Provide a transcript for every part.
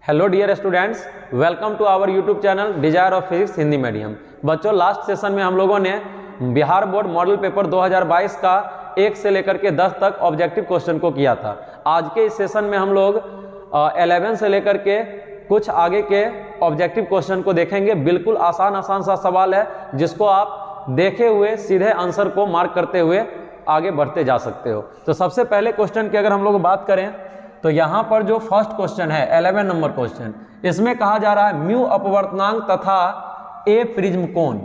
Hello dear students, welcome to our YouTube channel desire of physics Hindi medium. बच्चों, last session में हम लोगों ने बिहार बोर्ड मॉडल पेपर 2022 का 1 से लेकर के 10 तक ऑब्जेक्टिव क्वेश्चन को किया था। आज के इस सेशन में हम लोग 11 से लेकर के कुछ आगे के ऑब्जेक्टिव क्वेश्चन को देखेंगे। बिल्कुल आसान सा सवाल है जिसको आप देखे हुए सीधे आंसर को मार्क करते हुए आगे बढ़ते जा सकते हो। तो सबसे पहले क्वेश्चन की अगर हम लोग बात करें तो यहाँ पर जो फर्स्ट क्वेश्चन है 11 नंबर क्वेश्चन, इसमें कहा जा रहा है म्यू अपवर्तनांक तथा ए प्रिज्म कोण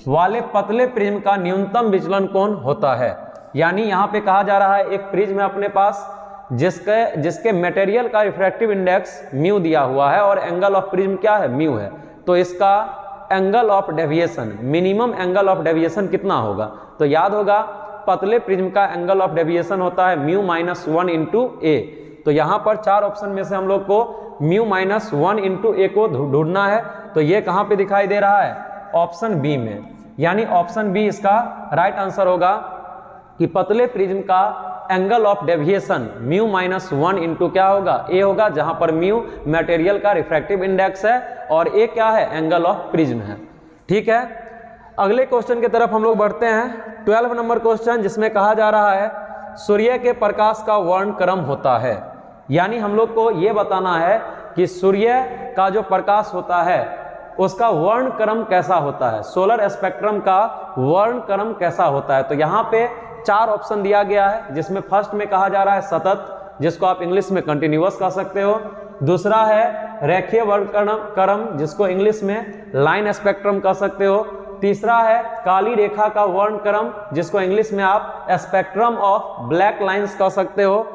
वाले पतले प्रिज्म का न्यूनतम विचलन कोण होता है। यानी यहाँ पे कहा जा रहा है एक प्रिज्म है अपने पास जिसके मटेरियल का रिफ्रैक्टिव इंडेक्स म्यू दिया हुआ है और एंगल ऑफ प्रिज्म क्या है, म्यू है। तो इसका angle of deviation, minimum angle of deviation कितना होगा? तो याद होगा पतले प्रिज्म का एंगल ऑफ डेविएशन होता है म्यू माइनस 1 इंटू ए। तो यहाँ पर 4 ऑप्शन में से हम लोग को म्यू माइनस 1 इंटू ए को ढूंढना है। तो ये कहाँ पे दिखाई दे रहा है? ऑप्शन बी में। यानी ऑप्शन बी इसका राइट आंसर होगा कि पतले प्रिज्म का angle of deviation mu minus 1 into क्या होगा, ए होगा, जहां पर म्यू मटेरियल का रिफ्रैक्टिव इंडेक्स है और ए क्या है, एंगल ऑफ प्रिज्म है। ठीक है, अगले क्वेश्चन की तरफ हम लोग बढ़ते हैं। 12 नंबर क्वेश्चन, जिसमें कहा जा रहा है सूर्य के प्रकाश का वर्णक्रम होता है। यानी हम लोग को यह बताना है कि सूर्य का जो प्रकाश होता है उसका वर्णक्रम कैसा होता है, सोलर स्पेक्ट्रम का वर्णक्रम कैसा होता है। तो यहाँ पे 4 ऑप्शन दिया गया है, जिसमें फर्स्ट में कहा जा रहा है सतत, जिसको आप इंग्लिश में कंटिन्यूअस कह सकते हो। दूसरा है रेखीय वर्णक्रम, जिसको इंग्लिश में लाइन स्पेक्ट्रम कह सकते हो। तीसरा है काली रेखा का वर्णक्रम, जिसको इंग्लिश में आप स्पेक्ट्रम ऑफ ब्लैक लाइंस कह सकते हो।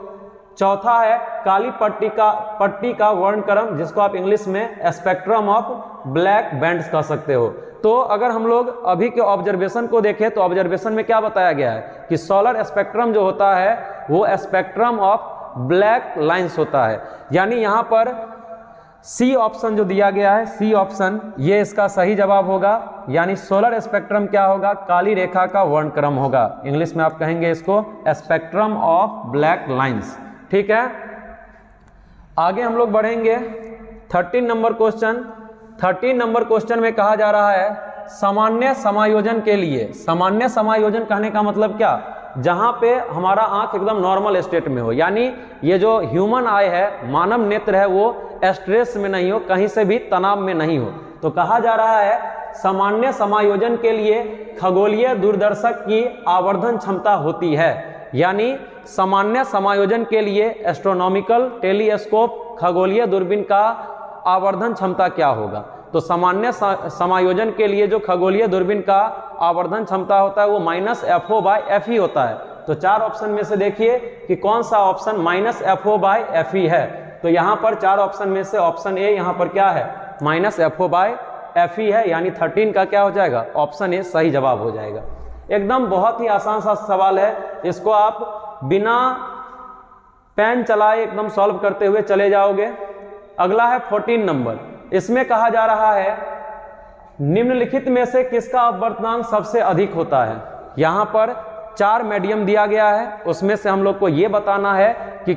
चौथा है काली पट्टी का वर्णक्रम, जिसको आप इंग्लिश में स्पेक्ट्रम ऑफ ब्लैक बैंड्स कह सकते हो। तो अगर हम लोग अभी के ऑब्जर्वेशन को देखें तो ऑब्जर्वेशन में क्या बताया गया है कि सोलर स्पेक्ट्रम जो होता है वो स्पेक्ट्रम ऑफ ब्लैक लाइंस होता है। यानी यहाँ पर सी ऑप्शन जो दिया गया है, सी ऑप्शन, ये इसका सही जवाब होगा। यानी सोलर स्पेक्ट्रम क्या होगा, काली रेखा का वर्णक्रम होगा। इंग्लिश में आप कहेंगे इसको स्पेक्ट्रम ऑफ ब्लैक लाइंस। ठीक है, आगे हम लोग बढ़ेंगे। 13 नंबर क्वेश्चन। 13 नंबर क्वेश्चन में कहा जा रहा है सामान्य समायोजन के लिए, सामान्य समायोजन कहने का मतलब क्या, जहां पे हमारा आंख एकदम नॉर्मल स्टेट में हो। यानी ये जो ह्यूमन आई है, मानव नेत्र है, वो स्ट्रेस में नहीं हो, कहीं से भी तनाव में नहीं हो। तो कहा जा रहा है सामान्य समायोजन के लिए खगोलीय दूरदर्शक की आवर्धन क्षमता होती है। यानी सामान्य समायोजन के लिए एस्ट्रोनॉमिकल टेलीस्कोप खगोलीय दूरबीन का आवर्धन क्षमता क्या होगा? तो सामान्य समायोजन के लिए जो खगोलीय दूरबीन का आवर्धन क्षमता होता है वो -FO/FE होता है। तो 4 ऑप्शन में से देखिए कि कौन सा ऑप्शन -FO/FE है। तो यहाँ पर 4 ऑप्शन में से ऑप्शन ए यहाँ पर क्या है, -FO/FE है। यानी 13 का क्या हो जाएगा, ऑप्शन ए सही जवाब हो जाएगा। एकदम बहुत ही आसान सा सवाल है, इसको आप बिना पेन चलाए एकदम सॉल्व करते हुए चले जाओगे। अगला है 14 नंबर। इसमें कहा जा रहा है निम्नलिखित में से किसका अपवर्तनांक सबसे अधिक होता है। यहां पर 4 मीडियम दिया गया है, उसमें से हम लोग को यह बताना है कि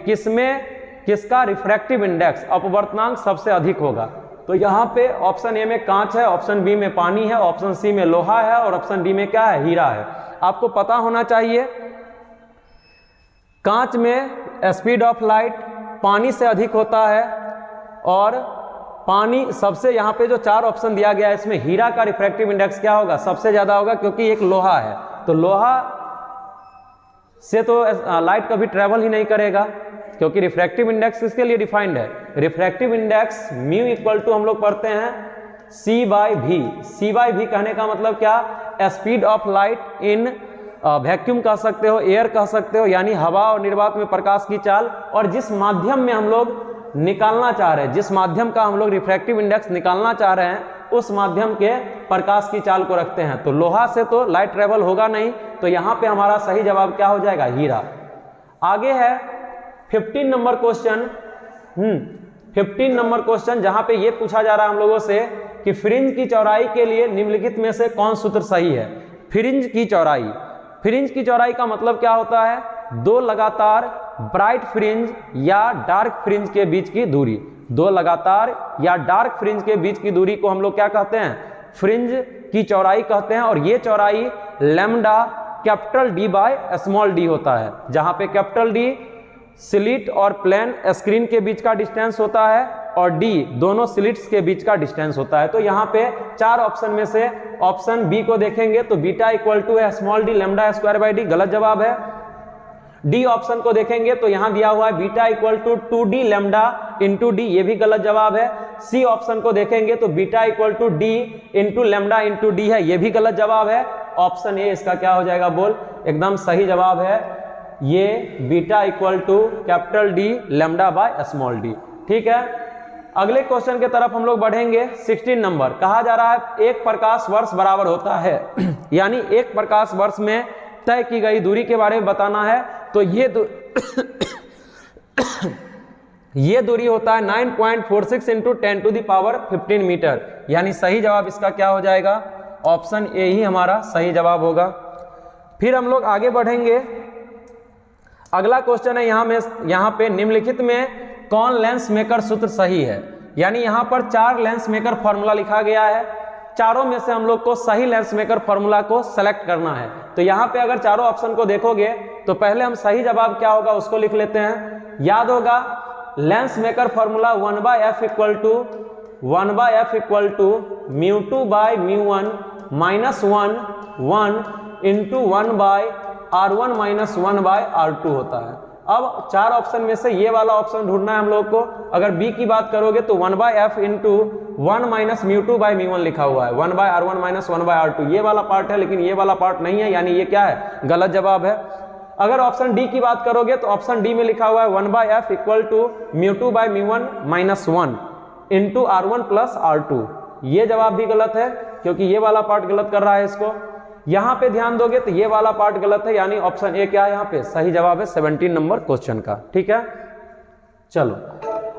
किसका रिफ्रैक्टिव इंडेक्स अपवर्तनांक सबसे अधिक होगा। तो यहाँ पे ऑप्शन ए में कांच है, ऑप्शन बी में पानी है, ऑप्शन सी में लोहा है और ऑप्शन डी में क्या है, हीरा है। आपको पता होना चाहिए कांच में स्पीड ऑफ लाइट पानी से अधिक होता है और पानी सबसे, यहाँ पे जो 4 ऑप्शन दिया गया है इसमें हीरा का रिफ्रैक्टिव इंडेक्स क्या होगा, सबसे ज्यादा होगा, क्योंकि एक लोहा है। तो लोहा से तो लाइट कभी ट्रेवल ही नहीं करेगा, क्योंकि रिफ्रैक्टिव इंडेक्स किसके लिए डिफाइंड है, refractive index mu equal to हम लोग पढ़ते हैं C/V। C/V कहने का मतलब क्या, speed of light in vacuum कह सकते हो, एयर कह सकते हो, यानी हवा और निर्वात में प्रकाश की चाल। और जिस माध्यम में हम लोग निकालना चाह रहे हैं, जिस माध्यम का हम लोग रिफ्रैक्टिव इंडेक्स निकालना चाह रहे हैं, उस माध्यम के प्रकाश की चाल को रखते हैं। तो लोहा से तो लाइट ट्रेवल होगा नहीं, तो यहाँ पे हमारा सही जवाब क्या हो जाएगा, हीरा। आगे है 15 नंबर क्वेश्चन। 15 नंबर क्वेश्चन, जहां पे ये पूछा जा रहा है हम लोगों से कि फ्रिंज की चौड़ाई के लिए निम्नलिखित में से कौन सूत्र सही है। फ्रिंज की चौड़ाई, फ्रिंज की चौड़ाई का मतलब क्या होता है, 2 लगातार ब्राइट फ्रिंज या डार्क फ्रिंज के बीच की दूरी। दो लगातार या डार्क फ्रिंज के बीच की दूरी को हम लोग क्या कहते हैं, फ्रिंज की चौड़ाई कहते हैं, और ये चौड़ाई lambda capital D bye small D होता है, जहां पे कैपिटल डी स्लिट और प्लेन स्क्रीन के बीच का डिस्टेंस होता है और डी दोनों स्लिट्स के बीच का डिस्टेंस होता है। तो यहाँ पे चार ऑप्शन में से ऑप्शन बी को देखेंगे तो बीटा इक्वल टू है small D lambda square by D, गलत जवाब है। डी ऑप्शन को देखेंगे तो यहां दिया हुआ है beta equal to 2d lambda into D, ये भी गलत जवाब है। सी ऑप्शन को देखेंगे तो beta equal to D into lambda into D है, ये भी गलत जवाब है। ऑप्शन ए इसका क्या हो जाएगा बोल, एकदम सही जवाब है ये beta equal to capital D lambda by small D. ठीक है, अगले क्वेश्चन के तरफ हम लोग बढ़ेंगे। 16 नंबर कहा जा रहा है एक प्रकाश वर्ष बराबर होता है यानी एक प्रकाश वर्ष में तय की गई दूरी के बारे में बताना है। तो ये दूरी होता है 9.46 into 10 to the power 15 metre, यानी सही जवाब इसका क्या हो जाएगा, ऑप्शन ए ही हमारा सही जवाब होगा। फिर हम लोग आगे बढ़ेंगे। अगला क्वेश्चन है यहाँ पे निम्नलिखित में कौन लेंस मेकर सूत्र सही है, यानी यहाँ पर चार लेंस मेकर फॉर्मूला लिखा गया है, चारों में से हम लोग को सही लेंस मेकर फॉर्मूला को सेलेक्ट करना है। तो यहाँ पे अगर चारों ऑप्शन को देखोगे तो पहले हम सही जवाब क्या होगा उसको लिख लेते हैं। याद होगा lens maker formula 1/f equal to μ2 by μ1 minus 1 into 1/r1 minus 1/r2 होता है। अब चार ऑप्शन में से ये वाला ऑप्शन ढूंढना है हम लोग को। अगर बी की बात करोगे तो 1/f इंटू 1 माइनस μ2 बाय μ1 लिखा हुआ है, 1/r1 माइनस 1/r2 ये वाला पार्ट है, लेकिन ये वाला पार्ट नहीं है, यानी ये क्या है, गलत जवाब है। अगर ऑप्शन डी की बात करोगे तो ऑप्शन डी में लिखा हुआ है 1/f equal to μ2 by μ1 minus 1 into r1 plus r2, ये जवाब भी गलत है क्योंकि ये वाला पार्ट गलत कर रहा है इसको। यहां पे ध्यान दोगे तो ये वाला पार्ट गलत है, यानी ऑप्शन ए क्या है यहाँ पे सही जवाब है 17 नंबर क्वेश्चन का। ठीक है, चलो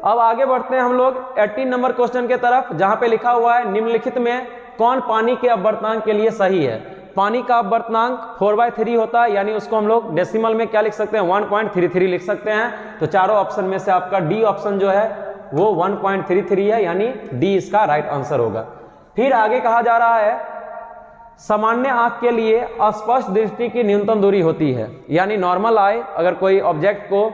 अब आगे बढ़ते हैं हम लोग 18 नंबर क्वेश्चन के तरफ, जहां पे लिखा हुआ है निम्नलिखित में कौन पानी के अपवर्तनांक के लिए सही है। पानी का अपवर्तनांक 4/3 होता है, यानी उसको हम लोग डेसिमल में क्या लिख सकते हैं 1.33 लिख सकते हैं। तो चारों ऑप्शन में से आपका डी ऑप्शन जो है वो 1.33 है, यानी डी इसका राइट आंसर होगा। फिर आगे कहा जा रहा है सामान्य आंख के लिए अस्पष्ट दृष्टि की न्यूनतम दूरी होती है, यानी नॉर्मल आई अगर कोई ऑब्जेक्ट को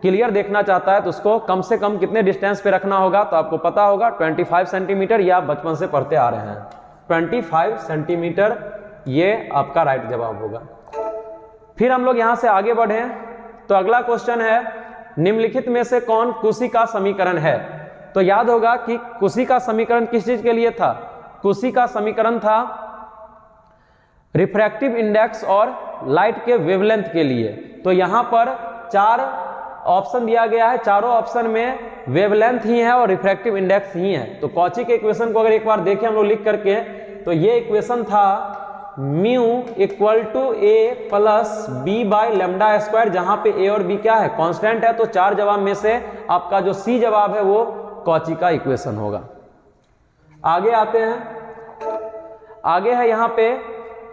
क्लियर देखना चाहता है तो उसको कम से कम कितने डिस्टेंस पे रखना होगा, तो आपको पता होगा 25 सेंटीमीटर, या आप बचपन से पढ़ते आ रहे हैं 25 सेंटीमीटर, ये आपका राइट जवाब होगा। फिर हम लोग यहां से आगे बढ़े तो अगला क्वेश्चन है निम्नलिखित में से कौन कुशी का समीकरण है। तो याद होगा कि कुशी का समीकरण किस चीज के लिए था, कुशी का समीकरण था रिफ्रैक्टिव इंडेक्स और लाइट के वेवलेंथ के लिए। तो यहां पर चार ऑप्शन दिया गया है, चारों ऑप्शन में वेवलेंथ ही है और रिफ्रैक्टिव इंडेक्स ही है। तो कॉची के इक्वेशन को अगर एक बार देखें हम लोग लिख करके, तो ये इक्वेशन था mu equal to A plus B by lambda square, जहां पे ए और बी क्या है, कांस्टेंट है। तो चार जवाब में से आपका जो सी जवाब है वो कॉची का इक्वेशन होगा। आगे आते हैं, आगे है यहाँ पे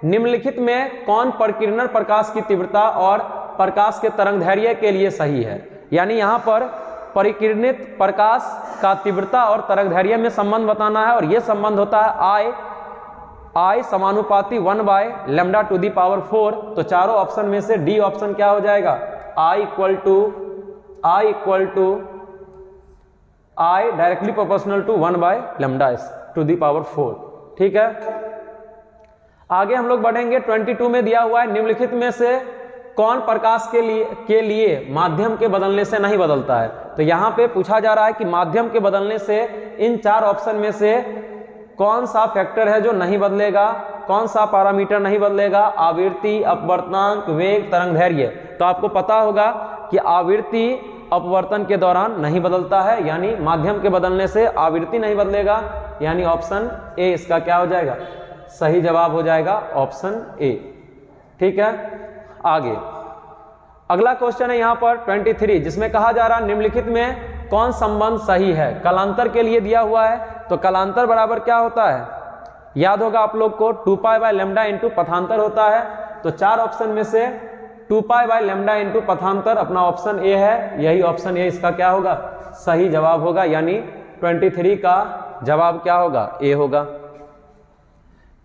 निम्नलिखित में कौन परिकिरणन प्रकाश की तीव्रता और प्रकाश के तरंगदैर्घ्य के लिए सही है। यानी यहाँ पर परिकिरणित प्रकाश का तीव्रता और तरंगदैर्घ्य में संबंध बताना है, और यह संबंध होता है I समानुपाती 1/λ टू दी पावर 4। तो चारों ऑप्शन में से डी ऑप्शन क्या हो जाएगा, I equal to I directly proportional to 1/λ to the power 4। ठीक है, आगे हम लोग बढ़ेंगे। 22 में दिया हुआ है निम्नलिखित में से कौन प्रकाश के लिए माध्यम के बदलने से नहीं बदलता है। तो यहाँ पे पूछा जा रहा है कि माध्यम के बदलने से इन चार ऑप्शन में से कौन सा फैक्टर है जो नहीं बदलेगा, कौन सा पैरामीटर नहीं बदलेगा, आवृत्ति, अपवर्तनांक, वेग, तरंगदैर्घ्य। तो आपको पता होगा कि आवृत्ति अपवर्तन के दौरान नहीं बदलता है, यानी माध्यम के बदलने से आवृत्ति नहीं बदलेगा, यानी ऑप्शन ए इसका क्या हो जाएगा, सही जवाब हो जाएगा ऑप्शन ए। ठीक है, आगे अगला क्वेश्चन है यहाँ पर 23, जिसमें कहा जा रहा है निम्नलिखित में कौन संबंध सही है। कलांतर के लिए दिया हुआ है, तो कलांतर बराबर क्या होता है, याद होगा आप लोग को 2π/λ इंटू पथांतर होता है। तो चार ऑप्शन में से 2π/λ इंटू पथांतर अपना ऑप्शन ए है, यही ऑप्शन ए इसका क्या होगा, सही जवाब होगा, यानी 23 का जवाब क्या होगा, ए होगा।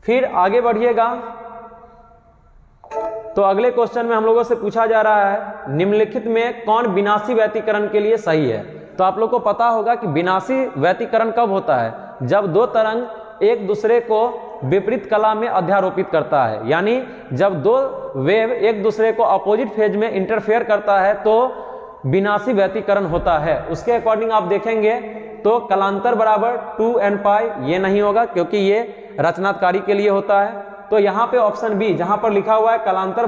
फिर आगे बढ़िएगा तो अगले क्वेश्चन में हम लोगों से पूछा जा रहा है निम्नलिखित में कौन विनाशी व्यतिकरण के लिए सही है। तो आप लोग को पता होगा कि विनाशी व्यतिकरण कब होता है, जब दो तरंग एक दूसरे को विपरीत कला में अध्यारोपित करता है, यानी जब दो वेव एक दूसरे को अपोजिट फेज में इंटरफेयर करता है तो विनाशी व्यतिकरण होता है। उसके अकॉर्डिंग आप देखेंगे तो कलांतर बराबर 2n पाई, ये नहीं होगा क्योंकि ये रचनात्मकारी के लिए होता है। तो यहाँ पे ऑप्शन बी जहां पर लिखा हुआ है कलांतर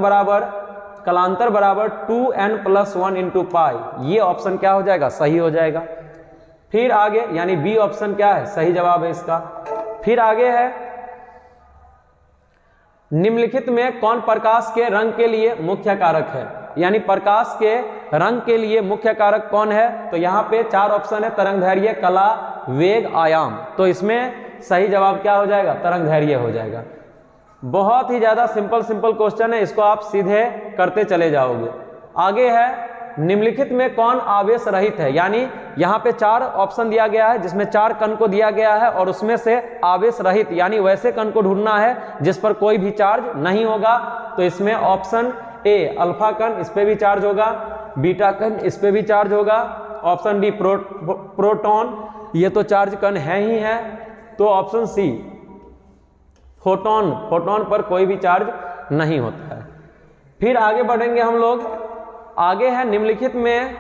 बराबर 2n+1 इंटू पाई, ये ऑप्शन क्या हो जाएगा, सही हो जाएगा। फिर आगे यानी बी ऑप्शन क्या है, सही जवाब है इसका। फिर आगे है निम्नलिखित में कौन प्रकाश के रंग के लिए मुख्य कारक है, यानी प्रकाश के रंग के लिए मुख्य कारक कौन है। तो यहाँ पे 4 ऑप्शन है, तरंग दैर्घ्य, कला, वेग, आयाम। तो इसमें सही जवाब क्या हो जाएगा, तरंग दैर्घ्य हो जाएगा। बहुत ही ज्यादा सिंपल क्वेश्चन है, इसको आप सीधे करते चले जाओगे। आगे है निम्नलिखित में कौन आवेश रहित है, यानी यहाँ पे 4 ऑप्शन दिया गया है जिसमें 4 कण को दिया गया है और उसमें से आवेश रहित यानी वैसे कण को ढूंढना है जिस पर कोई भी चार्ज नहीं होगा। तो इसमें ऑप्शन ए अल्फा कण, इस पे भी चार्ज होगा, बीटा कण, इस पे भी चार्ज होगा। ऑप्शन डी प्रोटॉन, ये तो चार्ज कण है ही है। तो ऑप्शन सी फोटोन पर कोई भी चार्ज नहीं होता है। फिर आगे बढ़ेंगे हम लोग, आगे है निम्नलिखित में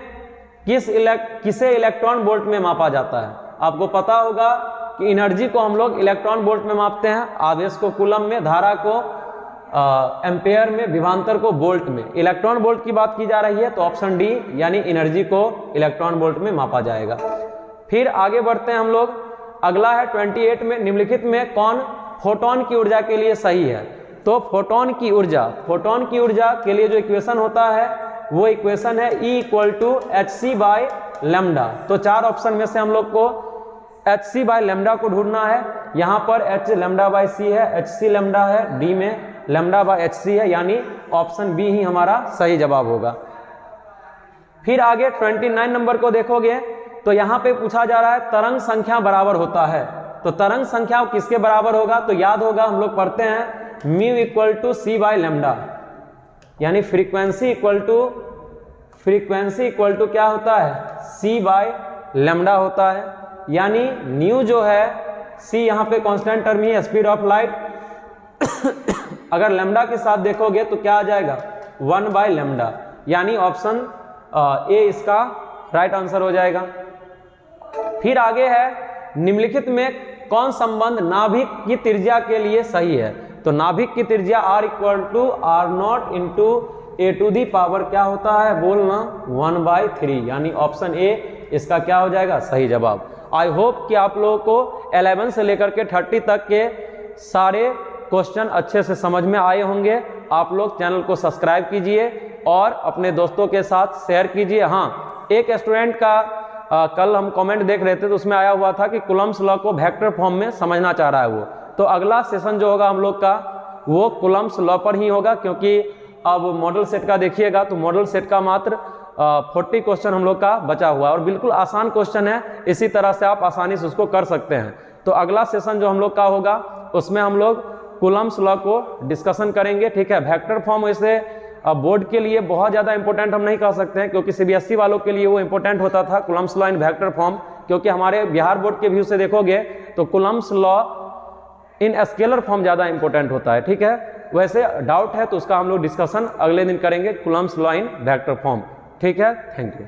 किसे इलेक्ट्रॉन वोल्ट में मापा जाता है। आपको पता होगा कि एनर्जी को हम लोग इलेक्ट्रॉन वोल्ट में मापते हैं, आवेश को कूलम में, धारा को एम्पेयर में, विभवांतर को वोल्ट में। इलेक्ट्रॉन वोल्ट की बात की जा रही है तो ऑप्शन डी यानी एनर्जी को इलेक्ट्रॉन वोल्ट में मापा जाएगा। फिर आगे बढ़ते हैं हम लोग, अगला है 28 में निम्नलिखित में कौन फोटोन की ऊर्जा के लिए सही है। तो फोटोन की ऊर्जा के लिए जो इक्वेशन होता है वो इक्वेशन है E = hc/λ। तो 4 ऑप्शन में से हम लोग को hc/λ को ढूंढना है। यहाँ पर h/c है, hc है, डी में λ/hc है, यानी ऑप्शन बी ही हमारा सही जवाब होगा। फिर आगे 29 नंबर को देखोगे तो यहाँ पे पूछा जा रहा है तरंग संख्या बराबर होता है। तो तरंग संख्या किसके बराबर होगा, तो याद होगा हम लोग पढ़ते हैं μ = c/λ, यानी फ्रीक्वेंसी इक्वल टू क्या होता है, c/λ होता है। यानी न्यू जो है c यहाँ पे कांस्टेंट टर्म ही है, स्पीड ऑफ लाइट। अगर लैम्डा के साथ देखोगे तो क्या आ जाएगा 1/λ, यानी ऑप्शन ए इसका राइट आंसर हो जाएगा। फिर आगे है निम्नलिखित में कौन संबंध नाभिक की त्रिज्या के लिए सही है। तो नाभिक की त्रिज्या R = R0 × a⁴ क्या होता है, बोलना 1/3, यानी ऑप्शन ए इसका क्या हो जाएगा, सही जवाब। आई होप कि आप लोगों को 11 से लेकर के 30 तक के सारे क्वेश्चन अच्छे से समझ में आए होंगे। आप लोग चैनल को सब्सक्राइब कीजिए और अपने दोस्तों के साथ शेयर कीजिए। हाँ, एक स्टूडेंट का कल हम कमेंट देख रहे थे तो उसमें आया हुआ था कि कूलम्ब्स लॉ को वेक्टर फॉर्म में समझना चाह रहा है वो। तो अगला सेशन जो होगा हम लोग का वो कूलम्ब्स लॉ पर ही होगा, क्योंकि अब मॉडल सेट का देखिएगा तो मॉडल सेट का मात्र 40 क्वेश्चन हम लोग का बचा हुआ है और बिल्कुल आसान क्वेश्चन है, इसी तरह से आप आसानी से उसको कर सकते हैं। तो अगला सेशन जो हम लोग का होगा उसमें हम लोग कूलम्ब्स लॉ को डिस्कशन करेंगे, ठीक है। वेक्टर फॉर्म वैसे बोर्ड के लिए बहुत ज़्यादा इंपॉर्टेंट हम नहीं कह सकते हैं, क्योंकि CBSE वालों के लिए वो इंपॉर्टेंट होता था Coulomb's law in vector form, क्योंकि हमारे बिहार बोर्ड के व्यू से देखोगे तो Coulomb's law in scalar form ज़्यादा इंपॉर्टेंट होता है, ठीक है। वैसे डाउट है तो उसका हम लोग डिस्कशन अगले दिन करेंगे, Coulomb's law in vector form, ठीक है। Thank you.